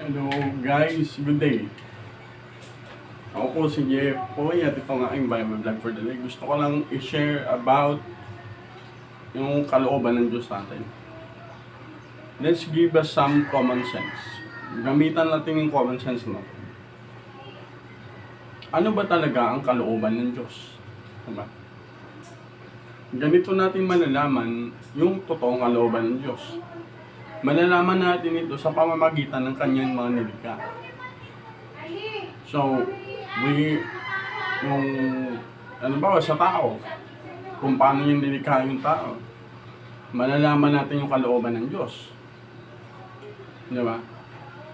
Hello guys, good day. Ako po si Jeff Poy at ito ang aking Bible vlog for the day. Gusto ko lang i-share about yung kalooban ng Diyos natin. Let's give us some common sense. Gamitan natin yung common sense natin. Ano ba talaga ang kalooban ng Diyos? Diba? Ganito natin malalaman yung totoong kalooban ng Diyos. Malalaman natin ito sa pamamagitan ng kanyang mga nilikha. So, sa tao, kung paano yung nilikha yung tao, malalaman natin yung kalooban ng Diyos. Diba?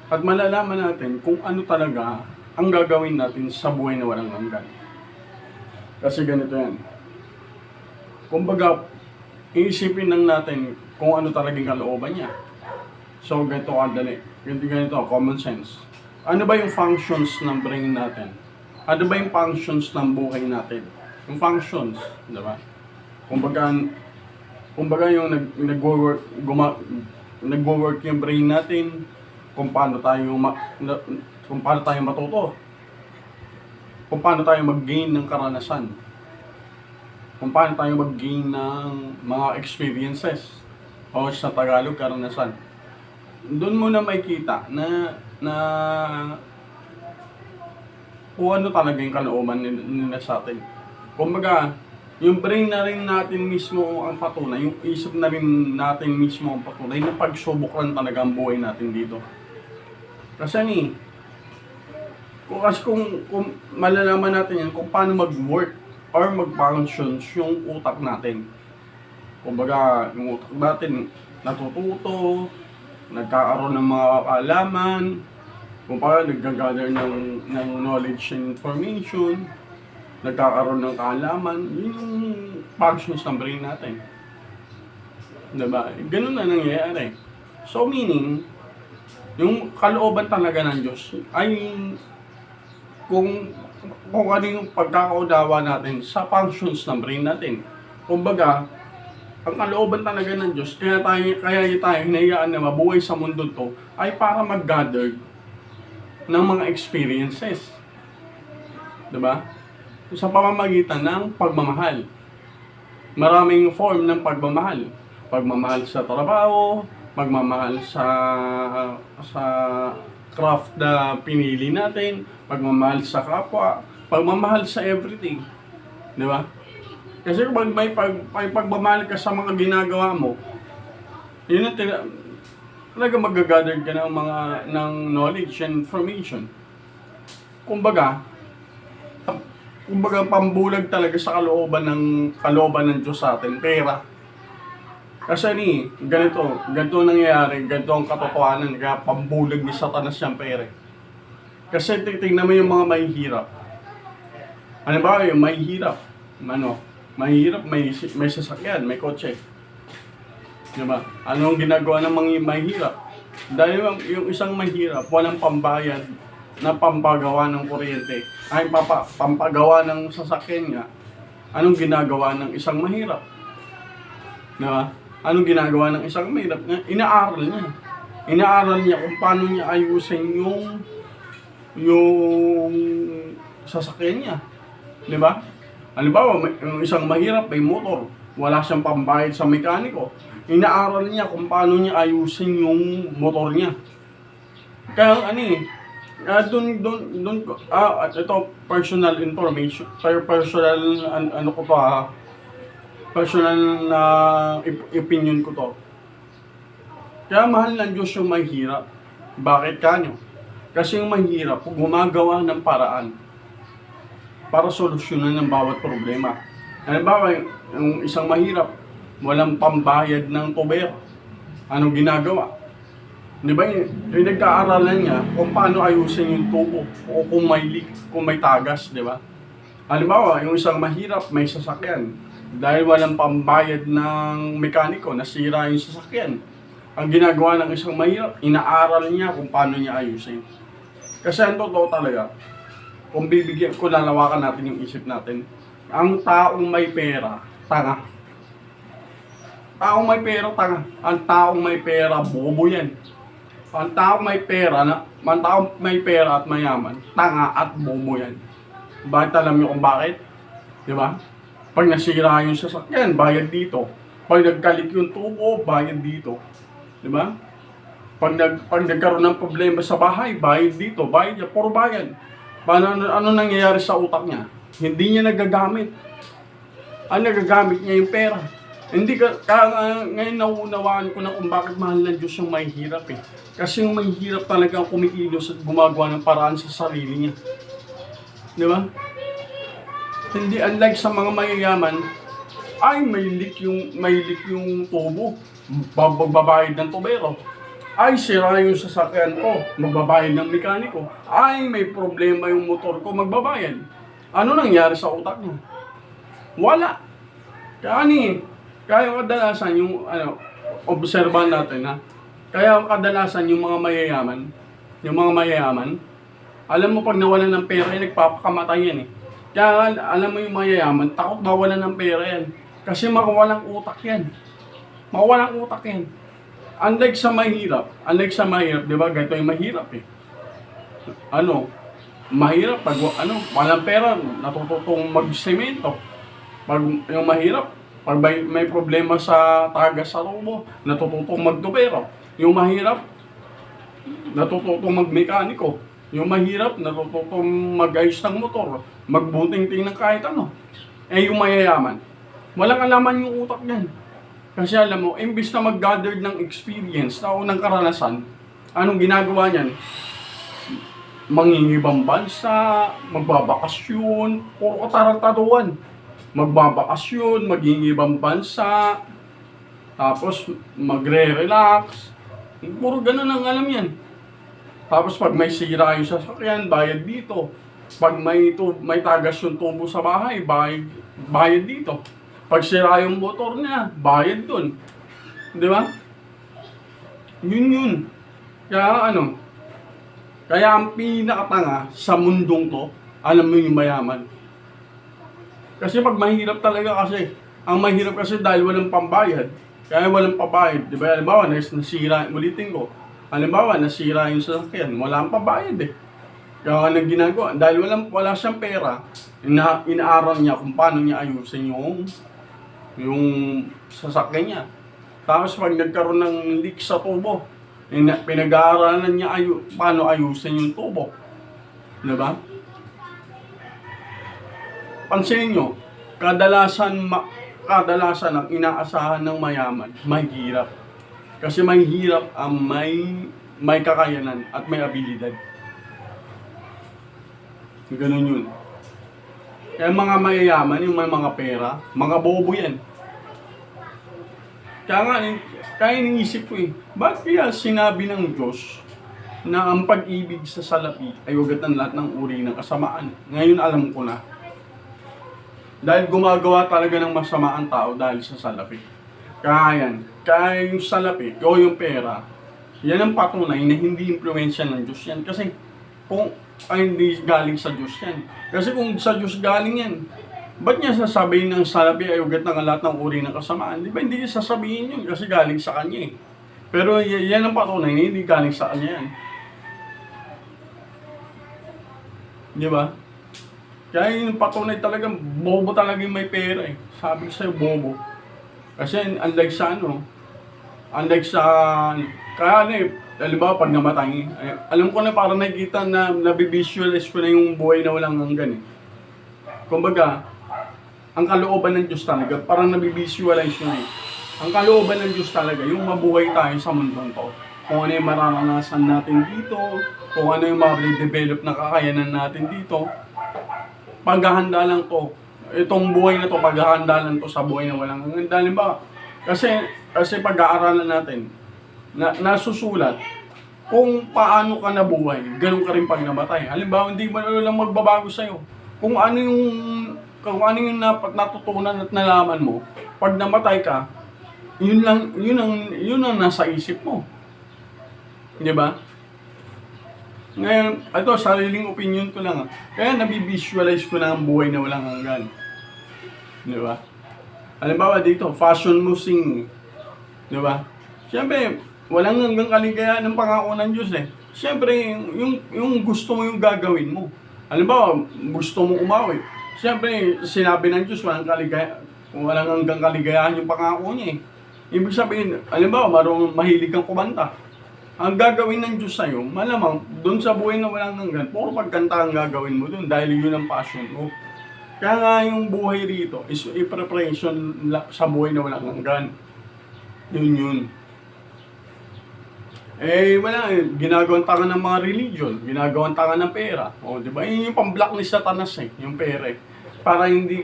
At malalaman natin kung ano talaga ang gagawin natin sa buhay na walang hanggan. Kasi ganito yan. Kumbaga, iisipin lang natin kung ano talagang kalooban niya. So, ganito kadali. Ganito, common sense. Ano ba yung functions ng brain natin? Ano ba yung functions ng buhay natin? Yung functions, di ba? Kumbaga yung nagwo-work yung brain natin, kung paano tayo matuto. Kung paano tayo mag-gain ng karanasan. Kung paano tayo mag-gain ng mga experiences. O sa Tagalog, karanasan. Doon mo na makikita na kung ano talaga yung kalooban nila sa atin. Kumbaga, yung brain na rin natin mismo ang patunay, yung isip na rin natin mismo ang patunay na pagsubok lang talaga ang buhay natin dito. Kasi kung malalaman natin yan, kung paano mag-work or mag-functions yung utak natin. Kumbaga, yung utak natin natututo, nagkakaroon ng mga kaalaman, kung paano nag-gather ng knowledge and information, nagkakaroon ng kaalaman, yun yung functions ng brain natin. Diba? Ganun na nangyayari. So meaning, yung kalooban talaga ng Diyos ay kung ano yung pagkakaunawa natin sa functions ng brain natin. Kumbaga, ang kalooban talaga ng Diyos, kaya tayo hinayaan na mabuhay sa mundo to, ay para mag-gather ng mga experiences. Diba? Sa pamamagitan ng pagmamahal. Maraming form ng pagmamahal. Pagmamahal sa trabaho, pagmamahal sa craft na pinili natin, pagmamahal sa kapwa, pagmamahal sa everything. Diba? Kasi pag may pagmamahal ka sa mga ginagawa mo, yun ang talaga mag-gather ka ng knowledge and information. Kumbaga pambulag talaga sa kalooban ng Diyos sa atin, pera. Kasi ganito nangyayari, ganito ang katotohanan, kaya pambulag ni Satanas yung pera. Kasi tingnan mo yung mga mahihirap. Ano ba yung mahihirap? Mahirap, may sasakyan, may kotse. Diba? Anong ginagawa ng mga mahirap? Dahil yung isang mahirap, walang pambayad na pampagawa ng kuryente, ay pampagawa ng sasakyan niya. Anong ginagawa ng isang mahirap? Diba? Anong ginagawa ng isang mahirap? Inaaral niya. Inaaral niya kung paano niya ayusin yung sasakyan niya. Diba? Halimbawa, yung isang mahirap, may motor, wala siyang pambayad sa mekaniko. Inaaral niya kung paano niya ayusin yung motor niya. Kaya ito personal information, personal na opinion ko to. Kaya mahal ng Diyos yung mahirap. Bakit kanyo? Kasi yung mahirap, gumagawa ng paraan para solusyonan ng bawat problema. Halimbawa, yung isang mahirap, walang pambayad ng tuber. Anong ginagawa? Di ba, yung nagkaaralan niya kung paano ayusin yung tubo o kung may leak, kung may tagas, di ba? Halimbawa, yung isang mahirap, may sasakyan. Dahil walang pambayad ng mekaniko, nasira yung sasakyan. Ang ginagawa ng isang mahirap, inaaral niya kung paano niya ayusin. Kasi ang totoo talaga, kung lalawakan natin yung isip natin, ang taong may pera, tanga. Taong may pera, tanga. Ang taong may pera, bobo yan. Ang tao may pera, ang tao may pera at mayaman, tanga at bobo yan. Bakit alam niyo kung bakit? Di ba? Pag nasira yung sasakyan, bayad dito. Pag nagkalik yung tubo, bayad dito. Di ba? Pag nagkaroon ng problema sa bahay, bayad dito, bayad niya, puro bayad. Ano nangyayari sa utak niya? Hindi niya nagagamit. Ang nagagamit niya yung pera. Hindi ngayon nauunawaan ko na kung bakit mahal ng Diyos yung may hirap eh. Kasi yung may hirap talaga ang kumikilos at gumagawa ng paraan sa sarili niya. Di ba? Hindi unlike sa mga mayayaman, ay may leak yung tubo, magbabayad ng tubero. Ay sira yung sasakyan ko, magbabayad ng mekaniko. Ay may problema yung motor ko, magbabayad. Ano nangyari sa utak niya? Wala. Kaya kadalasan yung obserbahan natin ha. Kaya kadalasan yung mga mayayaman, alam mo pag nawalan ng pera, nagpapakamatay yan eh. Kaya alam mo yung mayayaman, takot mawalan ng pera yan. Kasi makawalang utak yan. Unlike sa mahirap, di ba? Ganito yung mahirap eh. Mahirap pag walang pera, natututong magsemento. Pag yung mahirap, pag may problema sa taga sa tubo, natututong magtubero. Yung mahirap, natututong magmekaniko. Yung mahirap, natututong mag-ayos ng motor, magbuting-ting ng kahit ano. Eh yung mayayaman, walang alaman yung utak niyan. Kasi alam mo, imbis na mag-gather ng experience, ng karanasan, anong ginagawa niyan? Mangingibang bansa, magbabakasyon, puro katarataduan. Magbabakasyon, magingibang bansa, tapos magre-relax. Puro ganun ang alam yan. Tapos pag may sira yung sasakyan, bayad dito. Pag may tagas yung tubo sa bahay, bayad dito. Pag sira yung motor niya, bayad dun. Di ba? Yun. Kaya ang pinakatanga sa mundong to, alam mo yung mayaman. Kasi pag mahirap talaga kasi, ang mahirap kasi dahil walang pambayad. Kaya walang pabayad. Di ba? Halimbawa, nasira yung sasakyan, wala ang pabayad eh. Kaya anong ginagawa? Dahil wala siyang pera, inaaral niya kung paano niya ayusin yung sasakyan niya. Tapos pag nagkaroon ng leak sa tubo, pinag-aaralan niya paano ayusin yung tubo. Di ba? Pansinin nyo, kadalasan ang inaasahan ng mayaman, mahirap. Kasi mahirap ang may kakayanan at may abilidad. Ganun yun. Kaya mga mayayaman, yung may mga pera, mga bobo yan. Kaya iniisip ko bakit kaya sinabi ng Diyos na ang pag-ibig sa salapi ay hugat ng lahat ng uri ng kasamaan? Ngayon alam ko na. Dahil gumagawa talaga ng masama ang tao dahil sa salapi. Kaya yung salapi o yung pera, yan ang patunay na hindi impluwensya ng Diyos yan. Kasi kung hindi galing sa Diyos yan. Kasi kung sa Diyos galing yan, ba't niya sasabihin ng salapi ay ugat ng lahat ng uri ng kasamaan? Di ba hindi niya sasabihin yun kasi galing sa kanya eh. Pero yan ang patunay na hindi galing sa kanya yan. Di ba? Kaya yung patunay talagang bobo talaga yung may pera eh. Sabi ko sa'yo, bobo. Kasi unlike sa kaya halimbawa pag namatay, alam ko na parang nakikita na nabivisualize ko na yung buhay na walang hanggan eh. Kumbaga, ang kalooban ng Diyos talaga, parang nabivisualize yun eh. Ang kalooban ng Diyos talaga, yung mabuhay tayo sa mundong to. Kung ano yung mararanasan natin dito, kung ano yung ma-develop na kakayanan natin dito, paghahanda lang to. Itong buhay na to, paghahanda lang to sa buhay na walang hanggan. Dahil ba? Kasi pag-aaralan natin, nasusulat kung paano ka nabuhay, ganun ka rin pag namatay. Halimbawa, hindi mo lang magbabago sa'yo. Kung ano yung natutunan at nalaman mo, pag namatay ka, yun ang nasa isip mo. Di ba? Ngayon, ito, sariling opinion ko lang. Kaya nabivisualize ko na ang buhay na walang hanggan. Di ba? Halimbawa dito, fashion mo sing. Di ba? Siyempre, walang hanggang kaligayahan ng pangako ng Diyos eh. Siyempre, yung gusto mo yung gagawin mo. Halimbawa, gusto mo umawi. Siyempre, sinabi ng Diyos, walang hanggang kaligayahan yung pangako niya eh. Ibig sabihin, halimbawa, mahilig kang kumanta. Ang gagawin ng Diyos sa'yo, malamang, doon sa buhay na walang hanggan, puro pagkanta ang gagawin mo doon dahil yun ang passion mo. Kaya nga yung buhay rito is a preparation sa buhay na walang hanggan. Yun. Eh, wala eh. Ginagawang tanga ng mga religion. Ginagawang tanga ng pera. O, di ba? Yun yung pang-block ni Satanas eh. Yung pera eh. Para hindi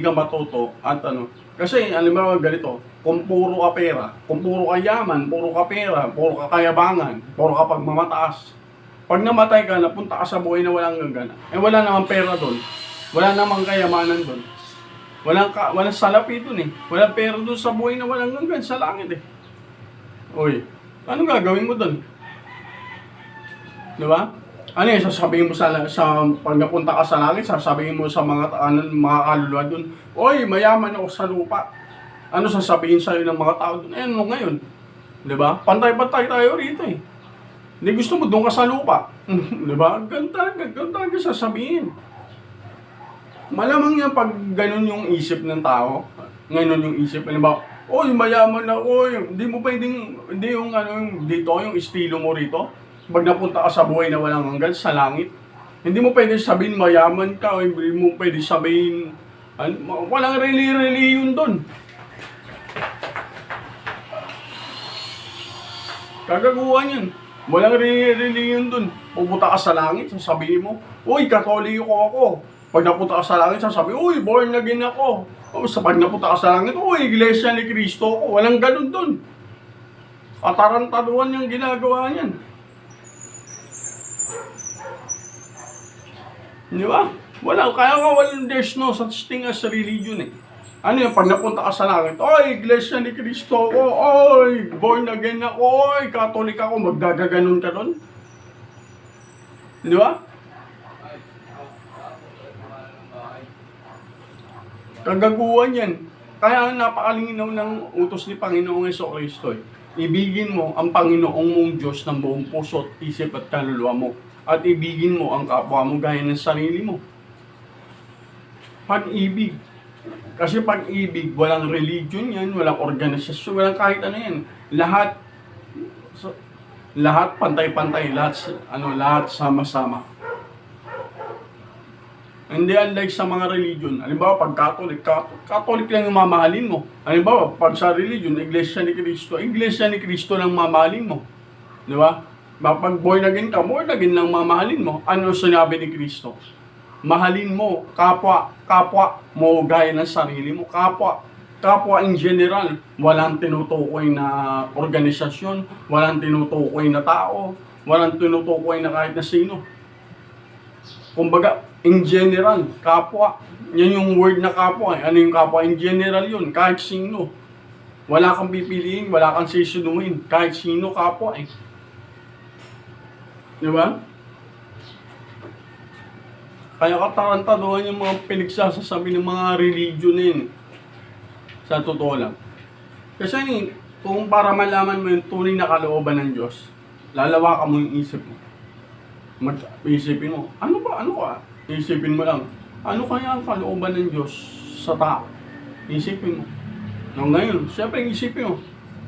ka matuto at ano. Kasi, alam mo, ganito. Kung puro ka pera, kung puro ka yaman, puro ka pera, puro ka kayabangan, puro ka pagmamataas. Pag namatay ka, napunta ka sa buhay na walang hanggan. Eh, wala namang pera doon. Wala namang kayamanan doon. Walang salapi doon eh. Walang pera doon sa buhay na walang hanggan sa langit eh. Uy, anong gagawin mo doon? Di ba? Ano yung sasabihin mo sa pag napunta ka sa langit, sasabihin mo sa mga kaluluwa doon, oy, mayaman ako sa lupa. Ano sasabihin sa'yo ng mga tao doon? Eh, ano ngayon? Di ba? Pantay-pantay tayo rito eh. Hindi gusto mo doon ka sa lupa. Di ba? Ganun talaga sasabihin. Malamang yan pag ganun yung isip ng tao, ngayon yung isip, halimbawa, oy, mayaman na, oy, hindi mo pwedeng, hindi yung dito, yung estilo mo rito, pag napunta ka sa buhay na walang hanggan, sa langit, hindi mo pwedeng sabihin mayaman ka, o hindi mo pwedeng sabihin, walang reliyon doon. Kagaguhan yan. Walang reliyon doon. Pupunta ka sa langit, sasabihin mo, uy, Katoliko ako. Pag napunta ka sa langit, sasabihin, uy, born again ako. O sa pag napunta ka sa langit, uy, Iglesia ni Cristo ako. Walang ganun doon. Katarantaduhan yung ginagawa niyan. Di ba? Kaya nga there's no such thing as religion eh. Ano yung pag napunta ka sa langit, oy, Iglesia ni Cristo ako, oy, born again ako, oy, Catholic ako, magdagaganon ka doon. Di ba? Kagaguhan yan. Kaya napakalinaw ng utos ni Panginoong Jesucristo eh. Ibigin mo ang Panginoong mong Diyos ng buong puso, isip at kaluluwa mo. At ibigin mo ang kapwa mo gaya ng sarili mo. Pag-ibig. Kasi pag-ibig, walang religion yan, walang organisasyon, walang kahit ano yan. Lahat pantay-pantay, lahat sama-sama. Hindi unlike sa mga religion. Halimbawa, pag Catholic lang yung mamahalin mo. Halimbawa, pag sa religion, Iglesia ni Cristo lang mamahalin mo. Di ba? Pag born again ka, born again lang mamahalin mo. Ano sinabi ni Cristo? Mahalin mo, kapwa mo gaya ng sarili mo. Kapwa in general. Walang tinutukoy na organisasyon, walang tinutukoy na tao, walang tinutukoy na kahit na sino. Kumbaga, in general, kapwa. Yan yung word na kapwa. Ano yung kapwa? In general yun. Kahit sino. Wala kang pipiliin, wala kang sisinuhin. Kahit sino kapwa eh. Di ba? Kaya katarantaduhan yung mga pinagsasasabi ng mga religion na yun. Sa totoo lang. Kasi kung para malaman mo yung tunay na kalooban ng Diyos, lalawakan mo yung isip mo. Isipin mo, ano ka? Isipin mo lang, ano kaya ang kalooban ng Diyos sa tao? Isipin mo. Ngayon, siyempre isipin mo,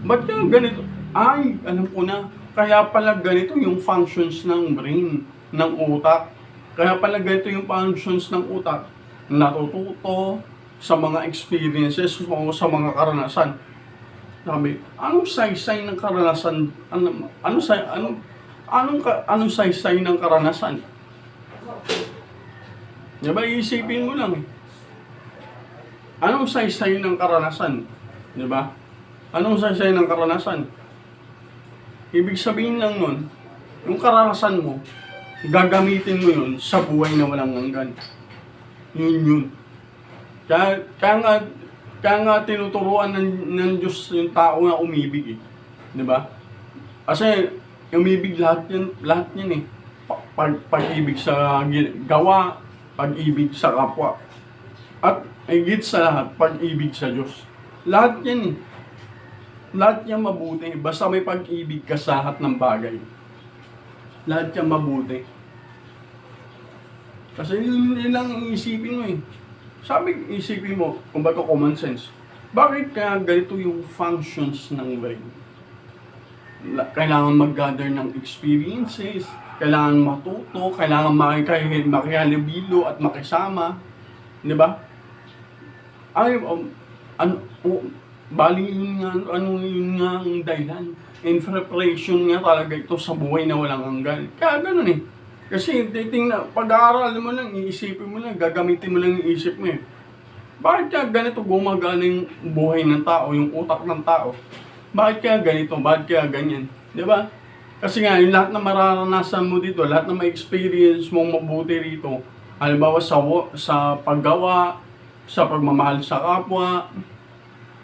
ba't kaya ganito? Ay, alam ko na, kaya pala ganito yung functions ng brain, ng utak. Kaya pala ganito yung functions ng utak. Natututo sa mga experiences, sa mga karanasan. Sabi, anong saysay ng karanasan? Anong saysay ng karanasan? Diba, iisipin mo lang eh. Anong saysay ng karanasan? Diba? Anong saysay ng karanasan? Ibig sabihin lang nun, yung karanasan mo, gagamitin mo yun sa buhay na walang hanggan. Yun. Kaya nga tinuturuan ng Diyos yung tao na umibig eh. Diba? Kasi umibig lahat yan eh. Pag-ibig sa gawa, pag-ibig sa kapwa. At higit sa lahat, pag-ibig sa Diyos. Lahat yan eh. Lahat yan mabuti. Basta may pag-ibig ka sa lahat ng bagay. Lahat yan mabuti. Kasi yun lang iisipin mo eh. Sabi, isipin mo, kung baga common sense. Bakit kaya ganito yung functions ng brain? Kailangan mag-gather ng experiences, kailangan matuto, kailangan makihalubilo at makisama. Di ba? Ay, bali yun nga, yun nga ang dahilan. In preparation nga talaga ito sa buhay na walang hanggan. Kaya ganun eh. Kasi pag-aaral mo lang, iisipin mo lang, gagamitin mo lang yung isip mo eh. Bakit kaya ganito gumagana yung buhay ng tao, yung utak ng tao? Bakit kaya ganito? Bakit kaya ganyan? Di ba? Kasi nga, yung lahat na mararanasan mo dito, lahat na may experience mong mabuti rito, halimbawa sa paggawa, sa pagmamahal sa kapwa,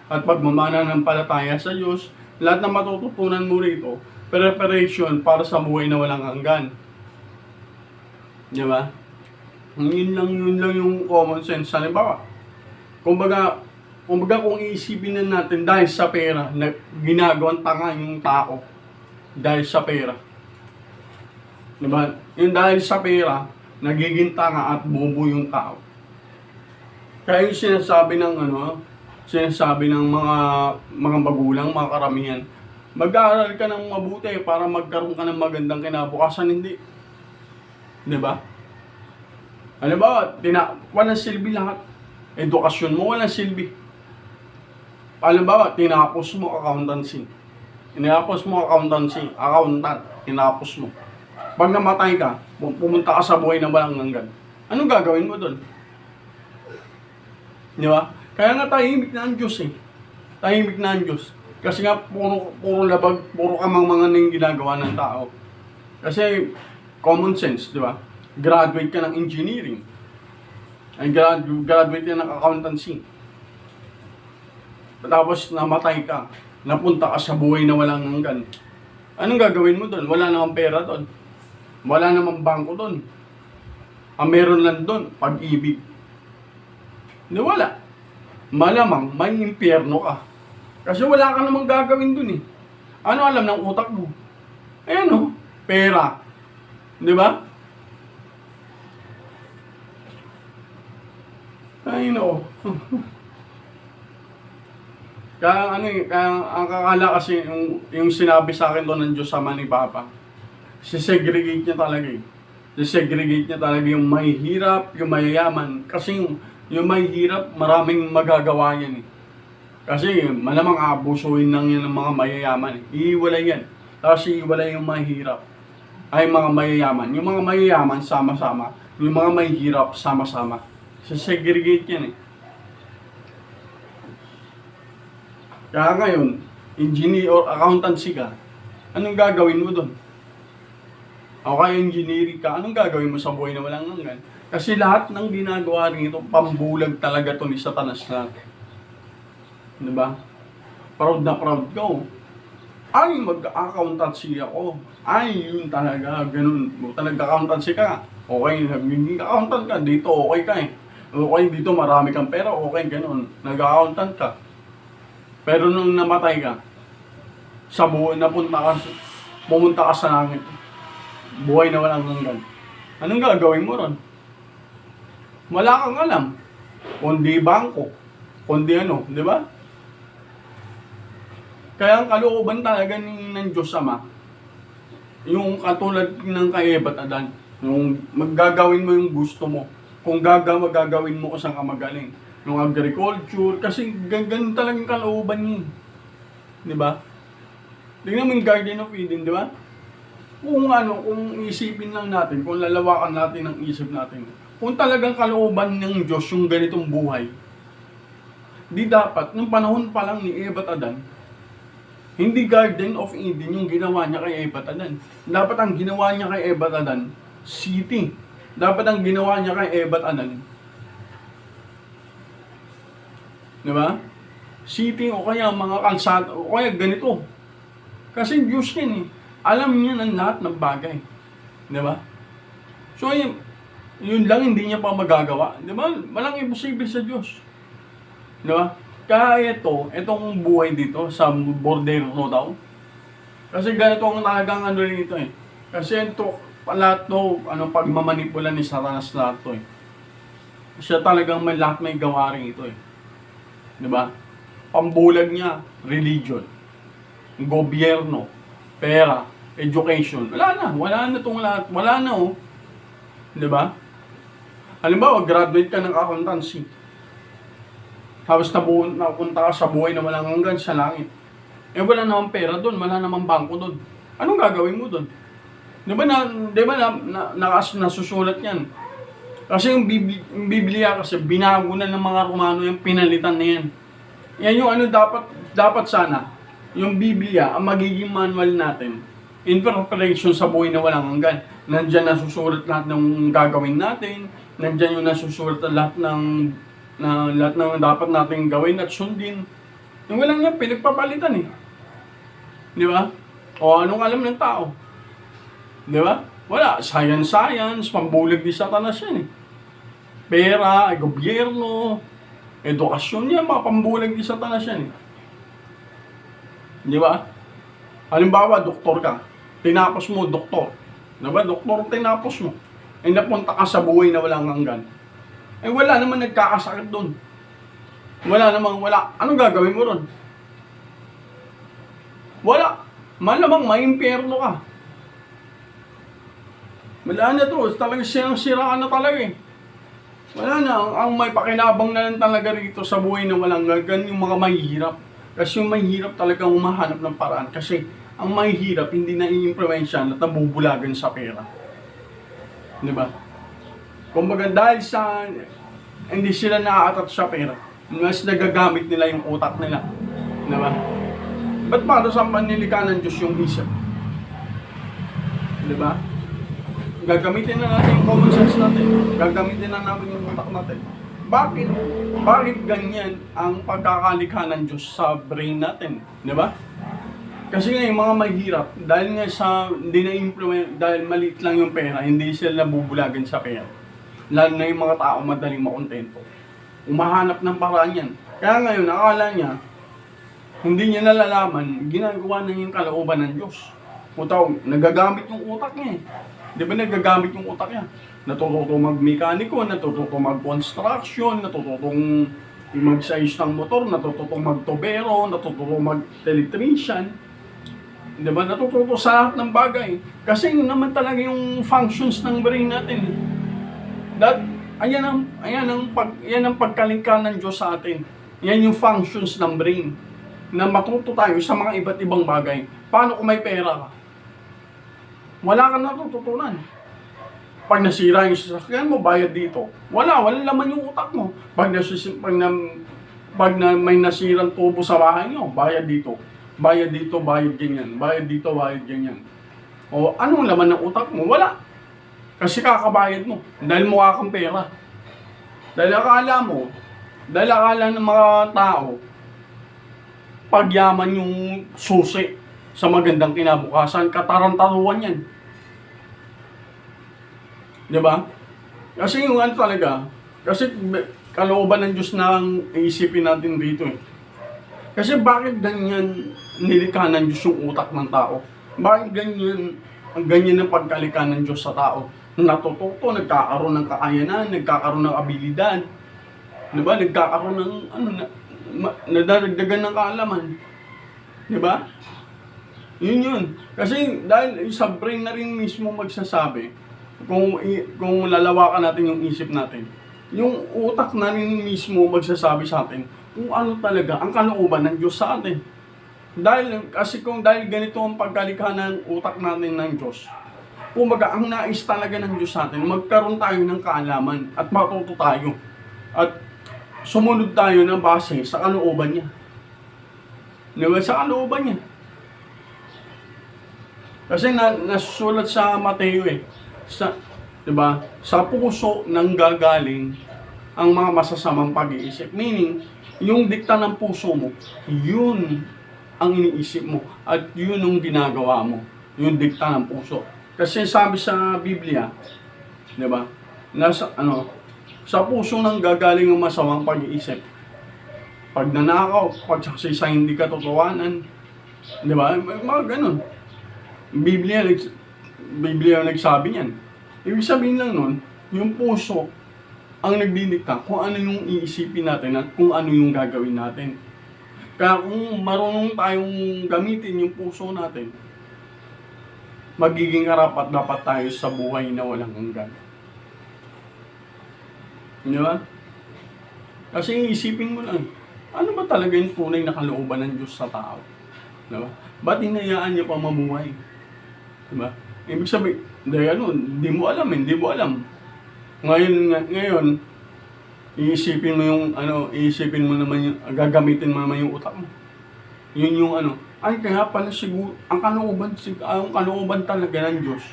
at pagmamana ng palataya sa Diyos, lahat na matututunan mo rito, preparation para sa buhay na walang hanggan. Di ba? Yun lang yung common sense. Halimbawa, kumbaga kung iisipin na natin dahil sa pera, na ginagawang tanga yung tao dahil sa pera. Diba? Yung dahil sa pera, nagiging tanga at bobo yung tao. Kaya yung sinasabi ng mga magulang, mga karamihan, mag-aaral ka ng mabuti para magkaroon ka ng magandang kinabukasan, hindi. Diba? Ano ba? Walang silbi lahat. Edukasyon mo, walang silbi. Alam ba, tinapos mo accountancy. Accountant, tinapos mo. Pag namatay ka, pumunta ka sa buhay na walang hanggan. Anong gagawin mo doon? Di ba? Kaya nga tahimik na ang Diyos eh. Tahimik na ang Diyos. Kasi nga, puro labag, puro kamang-mangan yung ginagawa ng tao. Kasi, common sense, di ba? Graduate ka ng engineering. Ay graduate ka ng accountancy. Tapos namatay ka, napunta ka sa buhay na walang hanggan. Anong gagawin mo doon? Wala namang pera doon. Wala namang bangko doon. Ang meron lang doon, pag-ibig. Hindi, wala. Malamang may impyerno ka. Kasi wala ka namang gagawin doon eh. Ano alam ng utak mo? Ayan o, pera. Di ba? Ay no. Kaya ang kakala kasi yung sinabi sa akin doon ng Diyos Ama ni Papa, sisegregate niya talaga eh. Sisegregate niya talaga yung may hirap, yung mayayaman. Kasi yung may hirap, maraming magagawa yan eh. Kasi malamang abusuhin lang yan ng mga mayayaman eh. Iiwalay yan. Tapos iiwalay yung mahirap. Ay mga mayayaman. Yung mga mayayaman sama-sama. Yung mga may hirap sama-sama. Sisegregate yan eh. Kaya ngayon, engineer or accountancy ka, anong gagawin mo doon? O kaya engineering ka, anong gagawin mo sa buhay na walang hanggan? Kasi lahat ng ginagawa rin ito, pambulag talaga to ni Satanas lang. Diba? Proud na proud ka. Ay, mag-accountancy ako. Ay, yun talaga, ganun. Nag-accountancy ka. Okay, naging accountant ka, dito okay ka eh. Okay, dito marami kang pera, okay, ganun. Nag-accountant ka. Pero nung namatay ka, sa buhay, pumunta ka sa langit. Buhay na walang hanggan. Anong gagawin mo ron? Wala kang alam. Kundi bangko. Kundi ano, di ba? Kaya ang kalooban talaga ng Diyos Ama, yung katulad ng kay Eva at Adan, yung maggagawin mo yung gusto mo. Kung gagawin mo kung saan ka magaling. Yung agriculture, kasi ganun talagang kalooban niya. Di ba? Tingnan mo yung Garden of Eden, di ba? Kung isipin lang natin, kung lalawakan natin ang isip natin, kung talagang kalooban ng Diyos yung ganitong buhay, di dapat, nung panahon pa lang ni Eva at Adan, hindi Garden of Eden yung ginawa niya kay Eva at Adan. Dapat ang ginawa niya kay Eva at Adan, city. Dapat ang ginawa niya kay Eva at Adan, di ba? City o kaya mga kalsada o kaya ganito. Kasi Diyos yan eh. Alam niya ng lahat ng bagay. Di ba? So yun lang hindi niya pa magagawa. Di ba? Walang imposible sa Diyos. Di ba? Kaya itong buhay dito sa bordero daw. Kasi ganito ang talagang ano dito eh. Kasi ito, lahat to, pagmamanipula ni Satanas lahat to eh. Siya talagang lahat may gawaring ito eh. Diba? Pambulag niya, religion, gobyerno, pera, education. Wala na itong lahat. Wala na oh. Diba? Halimbawa, graduate ka ng accountancy. Tapos napunta ka sa buhay na walang hanggan sa langit. Eh wala namang pera doon, wala namang bangko doon. Anong gagawin mo doon? Di ba nasusulat yan? Kasi yung Biblia kasi binago na ng mga Romano yung pinalitan na yan. Yan yung dapat sana. Yung Biblia, ang magiging manual natin. Interpretation sa buhay na walang hanggan. Nandyan nasusulat lahat ng gagawin natin. Nandyan yung nasusulat lahat ng dapat nating gawin at sundin. Yung walang yan, pinagpapalitan eh. Di ba? O anong alam ng tao? Di ba? Wala. Science, pambulag ni Satanas yan eh. Pera, gobyerno, edukasyon yan, mga pambulag ni Satanas yan eh. Di ba? Halimbawa, doktor ka. Tinapos mo, doktor. Di ba? Doktor tinapos mo. Eh napunta ka sa buhay na walang hanggan. Eh wala naman nagkakasakit doon. Wala. Anong gagawin mo ron? Wala. Malamang maimpyerno ka. Wala na to. Talagang sirang-siraan na talaga eh. Wala na. Ang may pakinabang na lang talaga rito sa buhay na walang hanggan yung mga mahihirap. Kasi yung mahihirap talagang humahanap ng paraan. Kasi ang mahihirap hindi na i-impluwensyahan at nabubulagan sa pera. Diba? Kumbaga dahil sa hindi sila naaatat sa pera, mas nagagamit nila yung utak nila. Diba? Ba't para sa panlilika ng Diyos yung isip? Diba? Gagamitin na natin yung common sense natin. Gagamitin na natin yung utak natin. Bakit ganyan ang pagkakalikha ng Diyos sa brain natin? Diba? Kasi nga yung mga mahirap, dahil nga hindi na-implement, dahil maliit lang yung pera, hindi sila nabubulagan sa pera. Lalo na yung mga tao madaling makontento. Umahanap ng paraan yan. Kaya ngayon, akala niya, hindi niya nalalaman, ginagawa na yung kalooban ng Diyos. Nagagamit yung utak niya eh. Di ba nagagamit yung utak niya? Natututo mag-mekaniko, natututo mag-construction, natututong mag-size ng motor, natututong mag-tubero, natututong mag-electrician. Diba? Natututo sa lahat ng bagay. Kasi yun naman talaga yung functions ng brain natin. Ayan ang pagkalingkan ng Diyos sa atin. Yan yung functions ng brain. Na matuto tayo sa mga iba't ibang bagay. Paano kung may pera ka? Wala kang natututunan. Pag nasira yung sasakyan mo, bayad dito. Walang laman yung utak mo. Pag may nasirang tubo sa bahay nyo, bayad dito. Bayad dito, bayad ganyan. Bayad dito, bayad ganyan. O anong laman ng utak mo? Wala. Kasi kakabayad mo. Dahil mukha kang pera. Dahil akala ng mga tao, pagyaman yung susi sa magandang kinabukasan, katarantaruan yan. Diba? Kasi yung talaga, kasi kalooban ng Diyos na ang iisipin natin dito eh. Kasi bakit ganyan nilikha ng Diyos yung utak ng tao? Bakit ganyan ang pagkalikha ng Diyos sa tao? Natututo, nagkakaroon ng kakayanan, nagkakaroon ng abilidad. Diba? Nagkakaroon ng, nadadagdagan ng kaalaman. Diba? Yun. Kasi dahil sa brain na rin mismo magsasabi, kung lalawakan natin yung isip natin, yung utak na rin mismo magsasabi sa atin kung ano talaga ang kalooban ng Diyos sa atin. Dahil ganito ang pagkalikha ng utak natin ng Diyos, kumbaga ang nais talaga ng Diyos sa atin, magkaroon tayo ng kaalaman at matuto tayo at sumunod tayo na base sa kalooban niya. Diba? Sa kalooban niya. Kasi nasusulat sa Mateo diba? Sa puso nang gagaling ang mga masasamang pag-iisip. Meaning, yung dikta ng puso mo, yun ang iniisip mo at yun ang ginagawa mo. Yung dikta ng puso. Kasi sabi sa Biblia, diba? Sa puso nang gagaling ang masamang pag-iisip. pag nanakaw, pag sa hindi katotohanan, di ba? Mga ganun. Biblia, Biblia nagsabi niyan. Ibig sabihin lang nun, yung puso ang nagdidikta kung ano yung iisipin natin at kung ano yung gagawin natin. Kaya kung marunong tayong gamitin yung puso natin, magiging karapat-dapat tayo sa buhay na walang hanggan. Di ba? Kasi isipin mo lang, ano ba talaga yung tunay na kalooban ng Diyos sa tao? Di ba? Ba't hinayaan niya pa mamuhay? Di ba? Ibig sabihin, hindi mo alam. Ngayon, iisipin mo naman yung, gagamitin mo naman yung utak mo. Yun yung kaya pala siguro, ang kalooban talaga ng Diyos.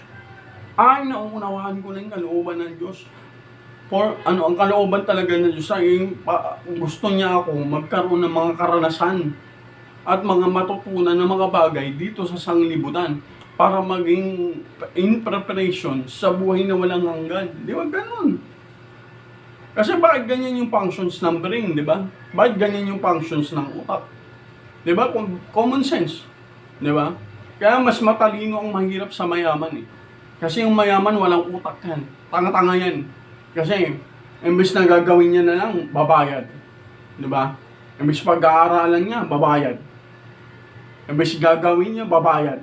Nauunawaan ko na yung kalooban ng Diyos. Ang kalooban talaga ng Diyos ay gusto niya ako magkaroon ng mga karanasan at mga matutunan ng mga bagay dito sa sanglibutan para maging in preparation sa buhay na walang hanggan. Di ba ganun? Kasi bakit ganyan yung functions ng brain, di ba? Bakit ganyan yung functions ng utak? Di ba? Common sense. Di ba? Kaya mas matalino ang mahirap sa mayaman eh. Kasi yung mayaman walang utak yan. Tanga-tanga yan. Kasi, imbes na gagawin niya na lang, babayad. Di ba? Imbes pag-aaralan niya, babayad. Imbes gagawin niya, babayad.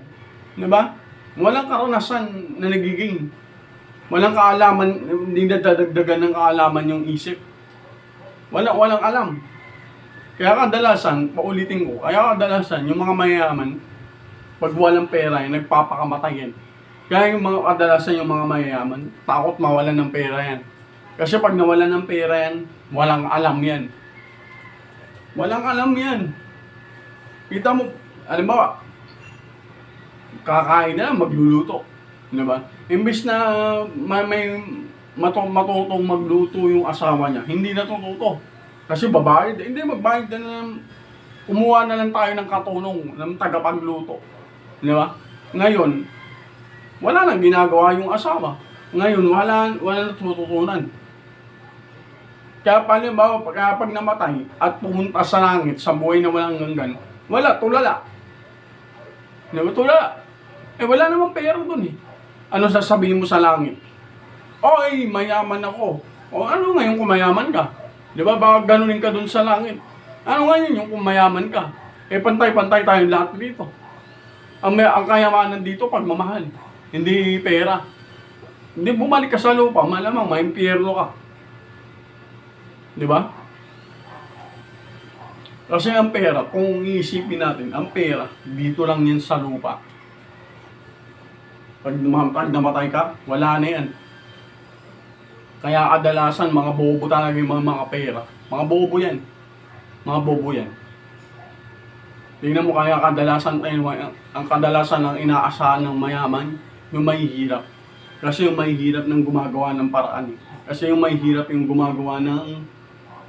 Di ba? Walang karanasan na nagiging. Walang kaalaman, hindi nadadagdagan ng kaalaman yung isip. Walang alam. Kaya kadalasan, paulitin ko, yung mga mayayaman, pag walang pera, nagpapakamatay yan. Kaya yung kadalasan yung mga mayayaman, takot mawalan ng pera yan. Kasi pag nawalan ng pera yan, walang alam yan. Walang alam yan. Kita mo, halimbawa, kakain na lang, magluluto. Diba? Imbis na may matutong magluto yung asawa niya, hindi natututo. Kasi babayad. Hindi, magbayad na lang. Kumuha na lang tayo ng katulong, ng tagapagluto. Diba? Ngayon, wala nang ginagawa yung asawa. Ngayon, wala natututunan. Kaya palimbawa, pag namatay at pumunta sa langit, sa buhay na walang hanggan, tulala. Diba? Tulala. Wala namang pera dun eh. Ano sasabihin mo sa langit? Oy, mayaman ako. O ano ngayon kung mayaman ka? Di ba? Baka ganunin ka dun sa langit. Ano ngayon yung kung mayaman ka? Pantay-pantay tayong lahat dito. Ang kayamanan dito, pagmamahal. Hindi pera. Hindi bumalik ka sa lupa, malamang maimpyerno ka. Di ba? Kasi ang pera, kung iisipin natin, ang pera, dito lang yan sa lupa. Pag namatay ka, wala na yan. Kaya kadalasan, mga bobo talaga yung mga pera. Mga bobo yan. Mga bobo yan. Tingnan mo kaya kadalasan ang kadalasan ng inaasahan ng mayaman, yung mahihirap. Kasi yung mahihirap ng gumagawa ng paraan. Kasi yung mahihirap yung gumagawa ng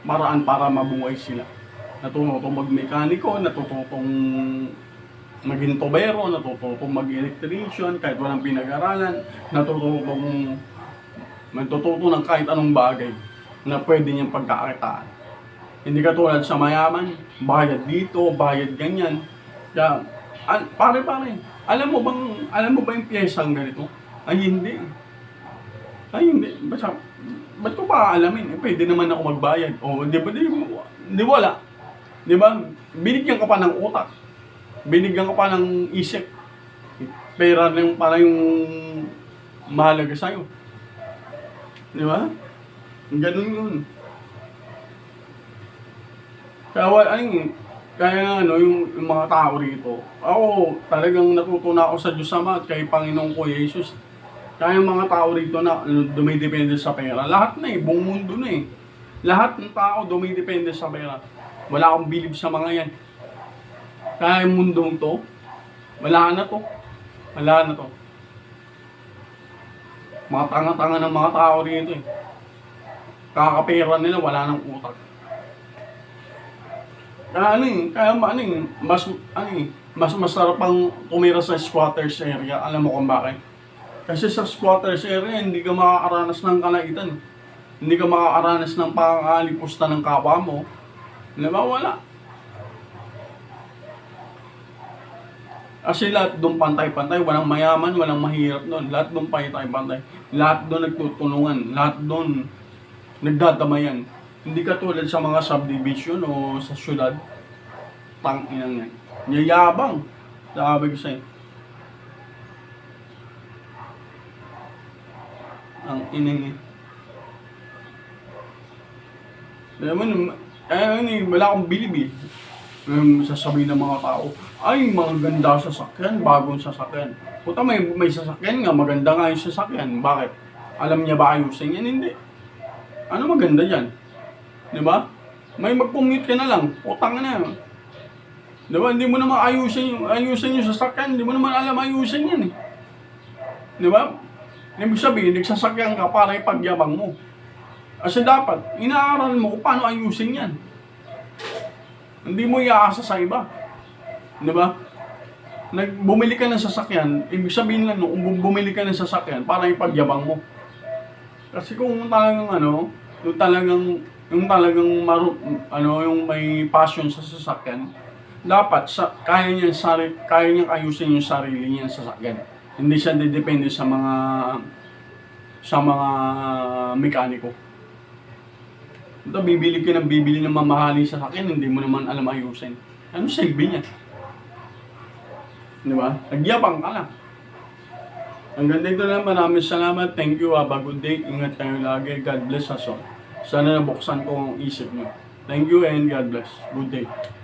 paraan para mabuhay sila. Natututong magmekaniko, natututong maging tobero, natututong mag-electrician, kahit walang pinag-aralan, natututong ng kahit anong bagay na pwede niyang pagkakakitaan. Hindi katulad sa mayaman, bayad dito, bayad ganyan. Kaya, pare, alam mo ba yung piyesang ganito? Ay, hindi. Ba't ko pa aalamin? Pwede naman ako magbayad. O, di wala. Di ba? Binigyan ka pa ng utak. Binigyan ka pa ng isip. Pera lang para yung mahalaga sa'yo. Di ba? Ganun yun. Kaya yung mga tao rito, ako talagang natutunan ako sa Diyos Ama at kay Panginoon ko Jesus. Kaya yung mga tao rito na dumidepende sa pera, lahat na buong mundo na Lahat ng tao dumidepende sa pera. Wala akong bilib sa mga yan. Kaya yung mundong to, wala na to. Mga tanga-tanga ng mga tao rito Kakapera nila, wala nang utak. Mas masarap pang tumira sa squatters area. Alam mo kung bakit? Kasi sa squatters area, hindi ka makakaranas ng kalaitan. Hindi ka makakaranas ng pangalipusta ng kapwa mo. Di ba? Wala. Kasi lahat doon pantay-pantay, walang mayaman, walang mahirap doon. Lahat doon pantay-pantay. Lahat doon nagtutulungan, lahat doon nagdadamayan. Hindi katulad sa mga subdivision o sa syudad. Tang-inang yan. Yayabang. Sabi ko sa'yo. Ang inang yan. Alam mo, wala akong bilib eh. Sasabihin ng mga tao, ay, maganda sasakyan, bagong sasakyan. Puta, may sasakyan nga, maganda nga yung sasakyan. Bakit? Alam niya ba ayusin yan? Hindi. Ano maganda dyan? Di ba? May mag-commute ka na lang, utang na yan. Di ba? Hindi mo naman ayusin yung sasakyan, hindi mo naman alam ayusin yan eh. Di ba? Ibig sabihin, nagsasakyan ka para ipagyabang mo. Kasi dapat, inaaral mo kung paano ayusin yan. Hindi mo iaasa sa iba. Di ba? Bumili ka ng sasakyan, ibig sabihin lang, kung bumili ka ng sasakyan, para ipagyabang mo. Kasi kung talagang yung may passion sa sasakyan, dapat kaya niyang ayusin yung sarili niya sa sasakyan. Hindi siya depende sa mga mekaniko. Ito, bibili ng mamahaling sasakyan, hindi mo naman alam ayusin. Ano silbi niya? Di ba? Nagyabang ka lang. Hanggang dito lang, maraming salamat. Thank you, have a good day. Ingat kayo lagi. God bless us all. Sana nabuksan ko ang isip niyo. Thank you and God bless. Good day.